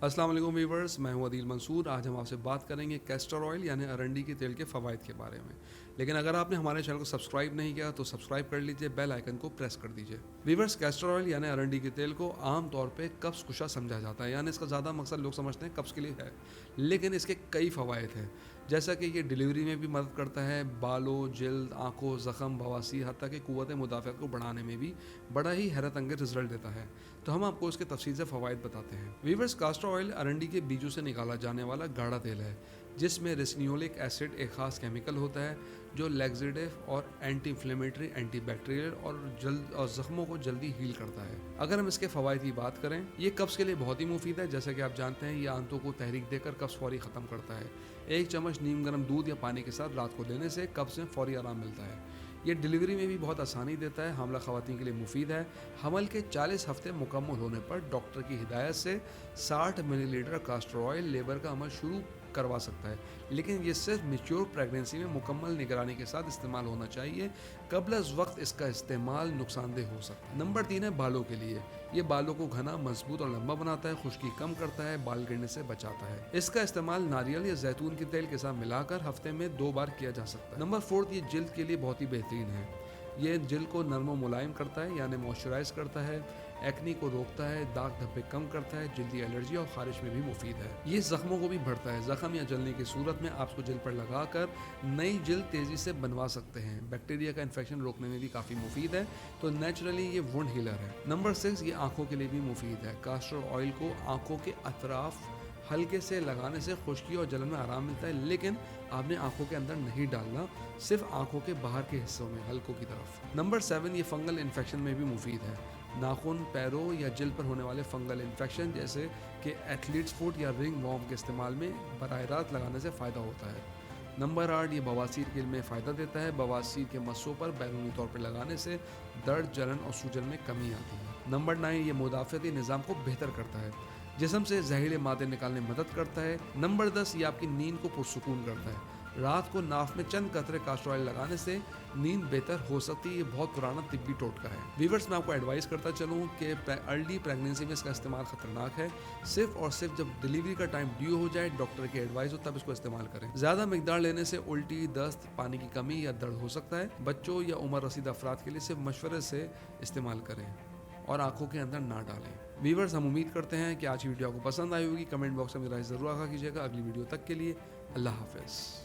अस्सलाम वालेकुम वीवर्स, मैं हूं अदील मंसूर। आज हम आपसे बात करेंगे कैस्टर ऑयल यानी अरंडी के तेल के फ़वाइद के बारे में। लेकिन अगर आपने हमारे चैनल को सब्सक्राइब नहीं किया तो सब्सक्राइब कर लीजिए, बेल आइकन को प्रेस कर दीजिए। वीवर्स, कैस्टर ऑयल यानी अरंडी के तेल को आम तौर पे कब्ज़ कुशा समझा जाता है, यानी इसका ज़्यादा मकसद लोग समझते हैं कब्ज़ के लिए है, लेकिन इसके कई फ़वाइद हैं। जैसा कि ये डिलीवरी में भी मदद करता है, बालों, जल्द, आँखों, ज़ख़म, बवासीर, हत्ता कि क़ुव्वत मुदाफ़अत को बढ़ाने में भी बड़ा ही हैरत अंगेज़ रिजल्ट देता है। तो हम आपको इसके तफसील से फ़वाइद बताते हैं। वीवर्स, कैस्टर ऑयल अरंडी के बीजों से निकाला जाने वाला गाढ़ा तेल है, जिसमें रेसिनियोलिक एसिड एक ख़ास केमिकल होता है जो लैक्सेटिव और एंटी इन्फ्लेमेटरी, एंटी बैक्टीरियल और ज़ख्मों को जल्दी हील करता है। अगर हम इसके फ़वाइद की बात करें, ये कब्ज़ के लिए बहुत ही मुफीद है। जैसा कि आप जानते हैं, ये आंतों को तहरीक देकर कब्ज़ फौरी ख़त्म करता है। एक चम्मच नीम गर्म दूध या पानी के साथ रात को लेने से कब्ज़ में फौरी आराम मिलता है। ये डिलीवरी में भी बहुत आसानी देता है, हामला ख़वातीन के लिए मुफीद है। हमल के 40 हफ्ते मुकम्मल होने पर डॉक्टर की हिदायत से 60 मिलीलीटर कैस्टर ऑयल लेबर का अमल शुरू करवा सकता है, लेकिन ये सिर्फ मैच्योर प्रेगनेंसी में मुकम्मल निगरानी के साथ इस्तेमाल होना चाहिए। कबल वक्त इसका इस्तेमाल नुकसानदेह हो सकता है। नंबर 3 है बालों के लिए। ये बालों को घना, मजबूत और लंबा बनाता है, खुश्की कम करता है, बाल गिरने से बचाता है। इसका इस्तेमाल नारियल या जैतून के तेल के साथ मिलाकर हफ्ते में 2 बार किया जा सकता है। नंबर 4, ये जिल्द के लिए बहुत ही बेहतरीन है। ये जिल्द को नरम और मुलायम करता है, यानी मॉइस्चराइज करता है, एक्नी को रोकता है, दाग धब्बे कम करता है, जल्दी एलर्जी और खारिश में भी मुफीद है। ये जख्मों को भी भरता है। जख्म या जलने की सूरत में आप इसको जिल्द पर लगाकर नई जिल्द तेज़ी से बनवा सकते हैं। बैक्टीरिया का इन्फेक्शन रोकने में भी काफ़ी मुफीद है, तो नेचुरली ये वुंड हीलर है। नंबर 6, ये आंखों के लिए भी मुफीद है। कैस्टर ऑयल को आंखों के अतराफ हल्के से लगाने से खुश्की और जलन में आराम मिलता है, लेकिन आपने आंखों के अंदर नहीं डालना, सिर्फ आंखों के बाहर के हिस्सों में, हल्कों की तरफ। नंबर 7, ये फंगल इन्फेक्शन में भी मुफीद है। नाखून, पैरों या जिल्द पर होने वाले फंगल इन्फेक्शन जैसे कि एथलीट्स फुट या रिंग वॉर्म के इस्तेमाल में बराह रास्त लगाने से फ़ायदा होता है। नंबर 8, ये बवासीर के में फ़ायदा देता है। बवासीर के मस्सों पर बैरूनी तौर पर लगाने से दर्द, जलन और सूजन में कमी आती है। नंबर 9, ये मुदाफ़ती निज़ाम को बेहतर करता है, जिस्म से जहरीले मादे निकालने में मदद करता है। नंबर 10, ये आपकी नींद को पुरसुकून करता है। रात को नाफ में चंद कतरे कैस्टर ऑयल लगाने से नींद बेहतर हो सकती है। ये बहुत पुराना तिब्बी टोटका है। वीवर्स, मैं आपको एडवाइस करता चलूँ कि अर्ली प्रेगनेंसी में इसका इस्तेमाल खतरनाक है। सिर्फ और सिर्फ जब डिलीवरी का टाइम ड्यू हो जाए, डॉक्टर की एडवाइस हो, तब इसको इस्तेमाल करें। ज़्यादा मिकदार लेने से उल्टी, दस्त, पानी की कमी या दर्द हो सकता है। बच्चों या उम्र रसीद अफराद के लिए सिर्फ मशवरे से इस्तेमाल करें और आंखों के अंदर ना डालें। वीवर्स, हम उम्मीद करते हैं कि आज की वीडियो आपको पसंद आई होगी। कमेंट बॉक्स में राय ज़रूर आगा कीजिएगा। अगली वीडियो तक के लिए अल्लाह हाफ़िज़।